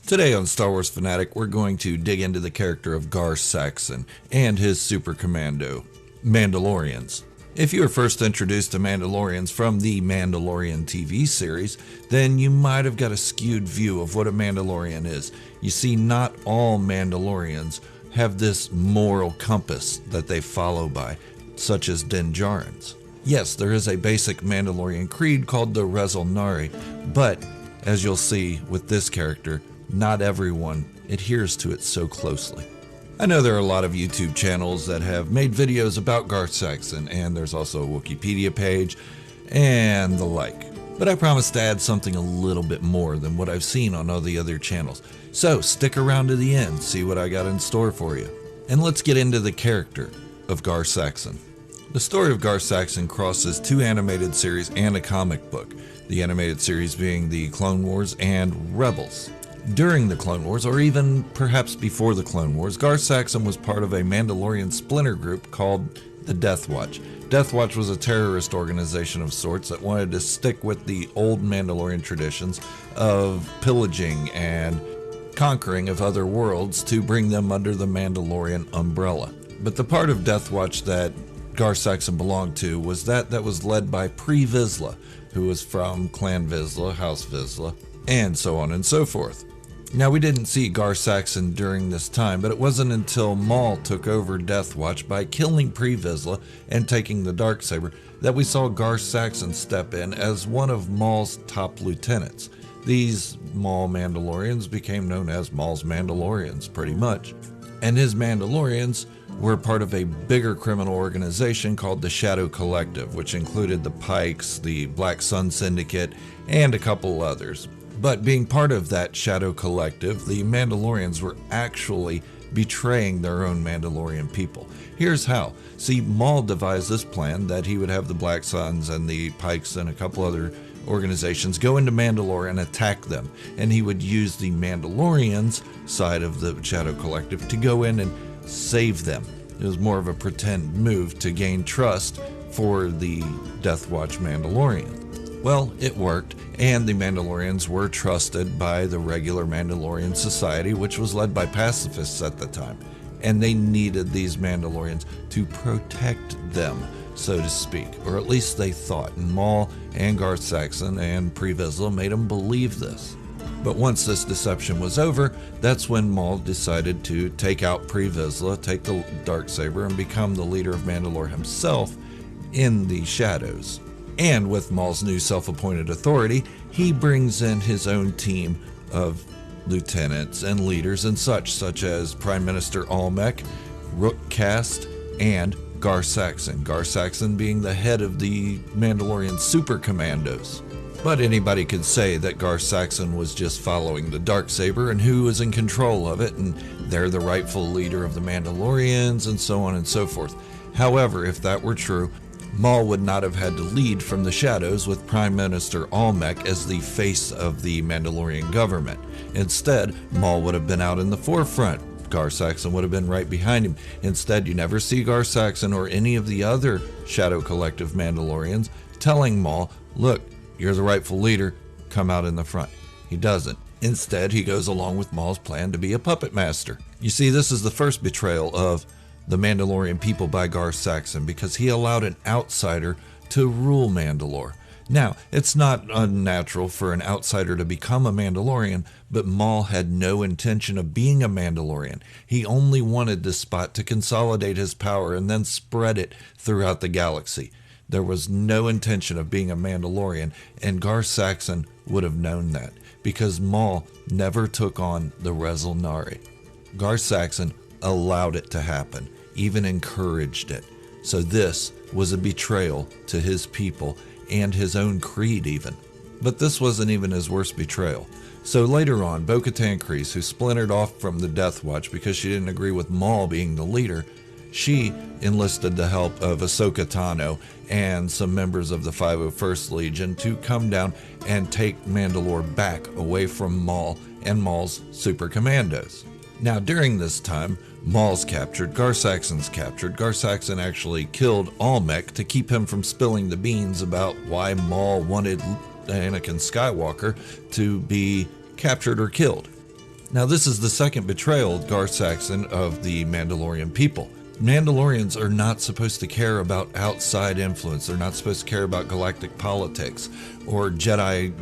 Today on Star Wars Fanatic, we're going to dig into the character of Gar Saxon and his super commando, Mandalorians. If you were first introduced to Mandalorians from the Mandalorian TV series, then you might have got a skewed view of what a Mandalorian is. You see, not all Mandalorians have this moral compass that they follow by, such as Din Djarin's. Yes, there is a basic Mandalorian creed called the Rezal Nari, but as you'll see with this character, not everyone adheres to it so closely. I know there are a lot of YouTube channels that have made videos about Gar Saxon, and there's also a Wikipedia page and the like. But I promise to add something a little bit more than what I've seen on all the other channels. So stick around to the end, see what I got in store for you. And let's get into the character of Gar Saxon. The story of Gar Saxon crosses two animated series and a comic book, the animated series being the Clone Wars and Rebels. During the Clone Wars, or even perhaps before the Clone Wars, Gar Saxon was part of a Mandalorian splinter group called the Death Watch. Death Watch was a terrorist organization of sorts that wanted to stick with the old Mandalorian traditions of pillaging and conquering of other worlds to bring them under the Mandalorian umbrella. But the part of Death Watch that Gar Saxon belonged to was that was led by Pre Vizsla, who was from Clan Vizsla, House Vizsla, and so on and so forth. Now, we didn't see Gar Saxon during this time, but it wasn't until Maul took over Death Watch by killing Pre Vizsla and taking the Darksaber that we saw Gar Saxon step in as one of Maul's top lieutenants. These Maul Mandalorians became known as Maul's Mandalorians, pretty much. And his Mandalorians were part of a bigger criminal organization called the Shado Collective, which included the Pikes, the Black Sun Syndicate, and a couple others. But being part of that Shado Collective, the Mandalorians were actually betraying their own Mandalorian people. Here's how. See, Maul devised this plan that he would have the Black Suns and the Pikes and a couple other organizations go into Mandalore and attack them. And he would use the Mandalorians side of the Shado Collective to go in and save them. It was more of a pretend move to gain trust for the Death Watch Mandalorian. Well, it worked, and the Mandalorians were trusted by the regular Mandalorian society, which was led by pacifists at the time. And they needed these Mandalorians to protect them, so to speak, or at least they thought. And Maul and Gar Saxon and Pre Vizsla made them believe this. But once this deception was over, that's when Maul decided to take out Pre Vizsla, take the Darksaber, and become the leader of Mandalore himself in the shadows. And with Maul's new self-appointed authority, he brings in his own team of lieutenants and leaders and such as Prime Minister Almec, Rook Kast, and Gar Saxon. Gar Saxon being the head of the Mandalorian super commandos. But anybody could say that Gar Saxon was just following the Darksaber and who was in control of it, and they're the rightful leader of the Mandalorians, and so on and so forth. However, if that were true, Maul would not have had to lead from the shadows with Prime Minister Almec as the face of the Mandalorian government. Instead, Maul would have been out in the forefront. Gar Saxon would have been right behind him. Instead, you never see Gar Saxon or any of the other Shado Collective Mandalorians telling Maul, look, you're the rightful leader, come out in the front. He doesn't. Instead, he goes along with Maul's plan to be a puppet master. You see, this is the first betrayal of the Mandalorian people by Gar Saxon, because he allowed an outsider to rule Mandalore. Now, it's not unnatural for an outsider to become a Mandalorian, but Maul had no intention of being a Mandalorian. He only wanted this spot to consolidate his power and then spread it throughout the galaxy. There was no intention of being a Mandalorian, and Gar Saxon would have known that, because Maul never took on the Rezal Nari. Gar Saxon allowed it to happen, even encouraged it. So this was a betrayal to his people and his own creed even. But this wasn't even his worst betrayal. So later on, Bo-Katan Kryze, who splintered off from the Death Watch because she didn't agree with Maul being the leader, she enlisted the help of Ahsoka Tano and some members of the 501st Legion to come down and take Mandalore back away from Maul and Maul's super commandos. Now, during this time, Maul's captured, Gar Saxon's captured. Gar Saxon actually killed Almec to keep him from spilling the beans about why Maul wanted Anakin Skywalker to be captured or killed. Now, this is the second betrayal, Gar Saxon, of the Mandalorian people. Mandalorians are not supposed to care about outside influence. They're not supposed to care about galactic politics or Jedi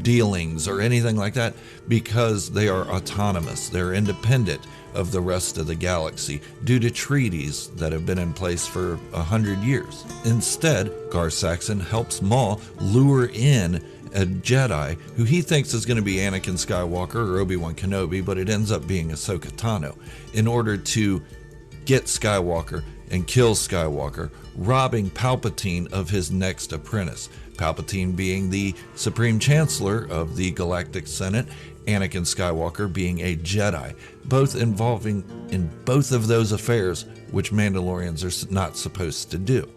dealings or anything like that, because they are autonomous. They're independent of the rest of the galaxy due to treaties that have been in place for 100 years. Instead, Gar Saxon helps Maul lure in a Jedi who he thinks is going to be Anakin Skywalker or Obi-Wan Kenobi, but it ends up being Ahsoka Tano, in order to get Skywalker and kill Skywalker, robbing Palpatine of his next apprentice. Palpatine being the Supreme Chancellor of the Galactic Senate, Anakin Skywalker being a Jedi, both involving in both of those affairs, which Mandalorians are not supposed to do.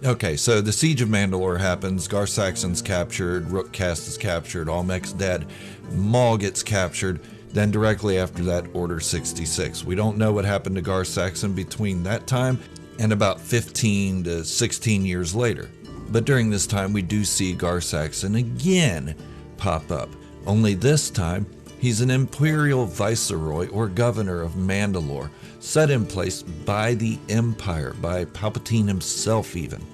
Okay, so the Siege of Mandalore happens, Gar Saxon's captured, Rook Cast is captured, Almec's dead, Maul gets captured, then directly after that, Order 66. We don't know what happened to Gar Saxon between that time and about 15 to 16 years later. But during this time, we do see Gar Saxon again pop up. Only this time, he's an Imperial Viceroy or Governor of Mandalore, set in place by the Empire, by Palpatine himself even.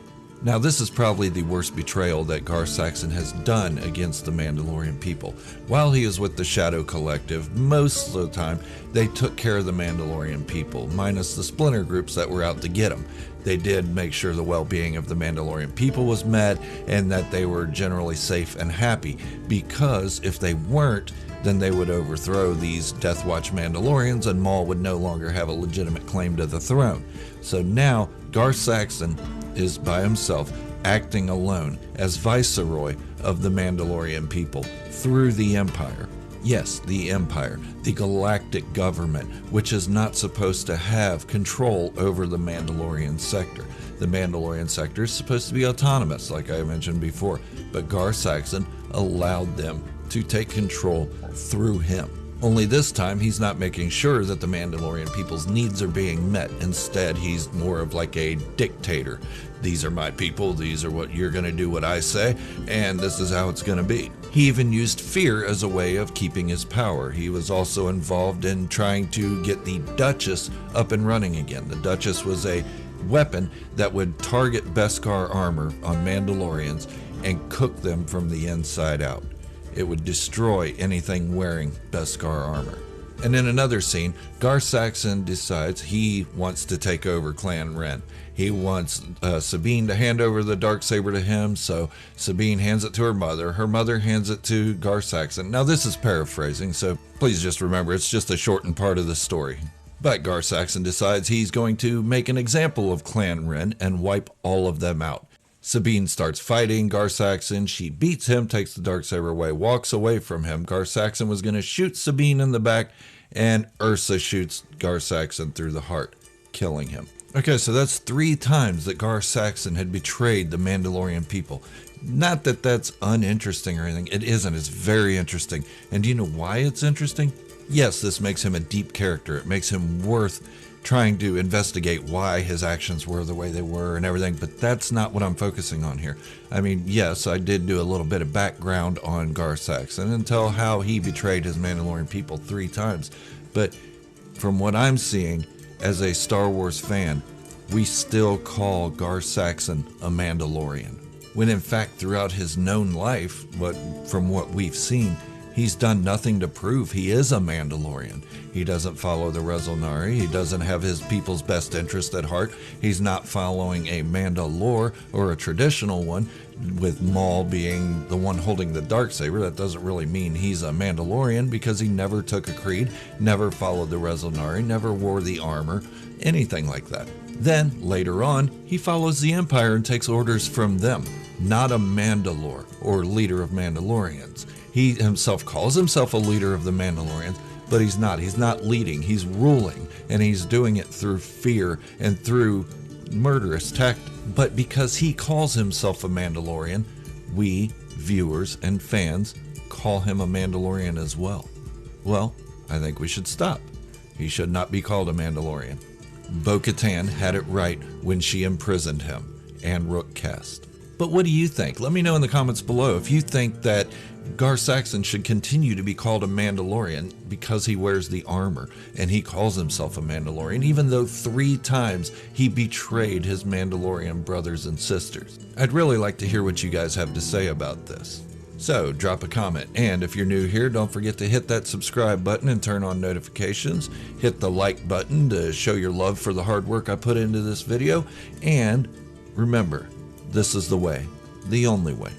Now, this is probably the worst betrayal that Gar Saxon has done against the Mandalorian people. While he was with the Shado Collective, most of the time, they took care of the Mandalorian people, minus the splinter groups that were out to get them. They did make sure the well-being of the Mandalorian people was met and that they were generally safe and happy, because if they weren't, then they would overthrow these Death Watch Mandalorians and Maul would no longer have a legitimate claim to the throne. So now, Gar Saxon is by himself, acting alone as Viceroy of the Mandalorian people through the Empire. Yes, the Empire, the galactic government, which is not supposed to have control over the Mandalorian sector. The Mandalorian sector is supposed to be autonomous, like I mentioned before, but Gar Saxon allowed them to take control through him. Only this time, he's not making sure that the Mandalorian people's needs are being met. Instead, he's more of like a dictator. These are my people, these are what you're going to do what I say, and this is how it's going to be. He even used fear as a way of keeping his power. He was also involved in trying to get the Duchess up and running again. The Duchess was a weapon that would target Beskar armor on Mandalorians and cook them from the inside out. It would destroy anything wearing Beskar armor. And in another scene, Gar Saxon decides he wants to take over Clan Wren. He wants Sabine to hand over the Darksaber to him, so Sabine hands it to her mother. Her mother hands it to Gar Saxon. Now, this is paraphrasing, so please just remember it's just a shortened part of the story. But Gar Saxon decides he's going to make an example of Clan Wren and wipe all of them out. Sabine starts fighting Gar Saxon. She beats him, takes the Darksaber away, walks away from him. Gar Saxon was going to shoot Sabine in the back, and Ursa shoots Gar Saxon through the heart, killing him. Okay, so that's 3 times that Gar Saxon had betrayed the Mandalorian people. Not that that's uninteresting or anything. It isn't. It's very interesting. And do you know why it's interesting? Yes, this makes him a deep character. It makes him worth trying to investigate why his actions were the way they were and everything, but that's not what I'm focusing on here. I mean, yes, I did do a little bit of background on Gar Saxon and tell how he betrayed his Mandalorian people 3 times, but from what I'm seeing as a Star Wars fan, we still call Gar Saxon a Mandalorian, when in fact throughout his known life, from what we've seen, he's done nothing to prove he is a Mandalorian. He doesn't follow the Rezulnari. He doesn't have his people's best interest at heart. He's not following a Mandalore or a traditional one, with Maul being the one holding the Darksaber. That doesn't really mean he's a Mandalorian, because he never took a creed, never followed the Rezulnari, never wore the armor, anything like that. Then, later on, he follows the Empire and takes orders from them, not a Mandalore or leader of Mandalorians. He himself calls himself a leader of the Mandalorians, but he's not. He's not leading. He's ruling, and he's doing it through fear and through murderous tactics. But because he calls himself a Mandalorian, we, viewers and fans, call him a Mandalorian as well. Well, I think we should stop. He should not be called a Mandalorian. Bo-Katan had it right when she imprisoned him, and Rook Cast. But what do you think? Let me know in the comments below if you think that Gar Saxon should continue to be called a Mandalorian because he wears the armor and he calls himself a Mandalorian, even though 3 times he betrayed his Mandalorian brothers and sisters. I'd really like to hear what you guys have to say about this. So drop a comment, and if you're new here, don't forget to hit that subscribe button and turn on notifications. Hit the like button to show your love for the hard work I put into this video, and remember, this is the way, the only way.